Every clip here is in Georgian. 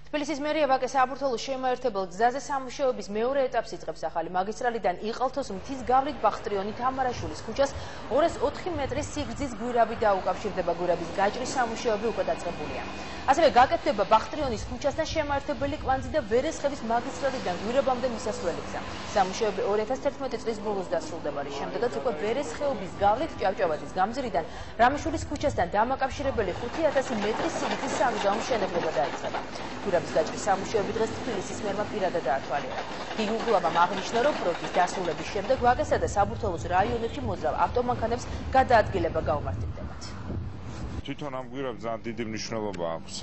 თბილისის მერია ვაკე საბურთალოს შემაერთებელ გზაზე სამუშაოების მეორე ეტაპს იწყებს. ახალი მაგისტრალიდან იყალთოს მთის გავლით ბახტრიონი თამარაშვილის ქუჩას 204 მეტრის სიგრძის გვირაბი დაუკავშირდება. გვირაბის გაჭრის სამუშაოები უკვე დაწყებულია. ასევე გაკეთდება ბახტრიონის ქუჩასთან შემაერთებელი კვანძი და ვერესხევის მაგისტრალიდან გვირაბამდე მისასვლელი გზა. სამუშაოები 2011 წლის ბოლოს დასრულდება, რის შემდეგაც უკვე ვერესხეობის გავლით ჭავჭავაძის გამზირიდან რამიშვილის ქუჩასთან დამაკავშირებელი 5000 მეტრის სიგრძის საგზაო მშენებლობა დაიწყება. გვირაბის გაჭრის სამუშაოები დღეს თბილისის მერმა პირადად დაათვალიერა. გიგი უგულავამ აღნიშნა, რომ პროექტის დასრულების შემდეგ ვაკესა და საბურთალოს რაიონებში მოძრავ ავტომანქანებს გადაადგილება გაუმართლდებათ. თვითონ ამ გვირაბს ძალიან დიდი მნიშვნელობა აქვს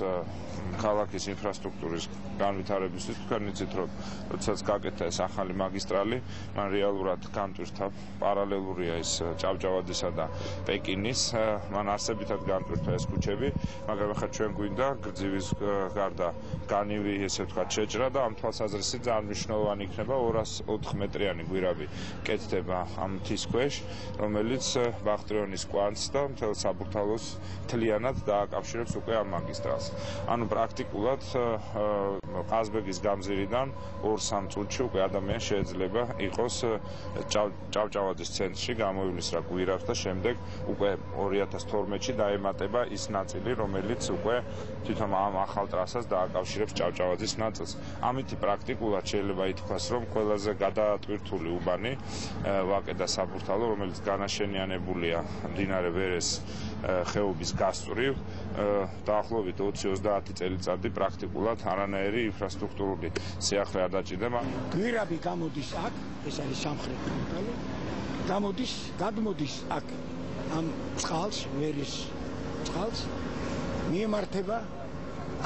ქალაქის ინფრასტრუქტურის განვითარებისთვის. თქვენ იცით, რომ როდესაც გაკეთა ეს ახალი მაგისტრალი, მან რეალურად განტვირთა პარალელურია ის ჭავჭავაძისა და პეკინის, მან არსებითად განტვირთა ეს ქუჩები, მაგრამ ახლა ჩვენ გვინდა გრძივის გარდა განივი, ესე ვთქვათ, შეჭრა და ამ თვალსაზრისით ძალიან მნიშვნელოვანი იქნება 204 მეტრიანი გვირაბი კეთდება ამ მთის ქვეშ, რომელიც ბახტრიონის კვანძს და მთელ საბურთალოს მთლიანად დააკავშირებს უკვე ამ მაგისტრალს. ანუ პრაქტიკულად ყაზბეგის გამზირიდან 2-3 წუთში უკვე ადამიანი შეიძლება იყოს ჭავჭავაძის ცენტრში, გამოივლის რა გვირაბს და შემდეგ უკვე 2012-ში დაემატება ის ნაწილი, რომელიც უკვე თვითონ ამ ახალ ტრასას დააკავშირებს ჭავჭავაძის ნაწილს. ამითი პრაქტიკულად შეიძლება ითქვას, რომ ყველაზე გადატვირთული უბანი ვაკე და საბურთალო, რომელიც განაშენიანებულია მდინარე ვერეს ხეობის გასწვრივ, დაახლოებით 20-30 წელიწადი პრაქტიკულად არანაირი ინფრასტრუქტურული სიახლე არ დაჭირდება. გვირაბი გამოდის აქ, ეს არის სამხრეთ ფრონტალი, გადმოდის აქ ამ წყალს, ვერის წყალს, მიემართება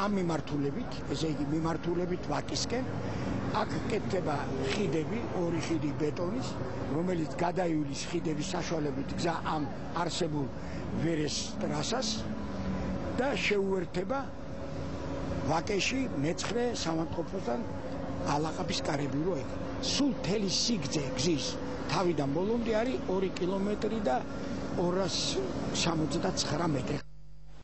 ამ მიმართულებით, ესე იგი მიმართულებით ვაკისკენ. აქ კეთდება ხიდები, 2 ხიდი ბეტონის, რომელიც გადაივლის ხიდების საშუალებით გზა ამ არსებულ ვერეს ტრასას და შეუერთება ვაკეში მეცხრე სამავთყოფოსთან ალაყაფის კარები რო ეგ. სულ მთელი სიგრძე გზის თავიდან ბოლომდე არის 2 კილომეტრი და 269 მეტრი.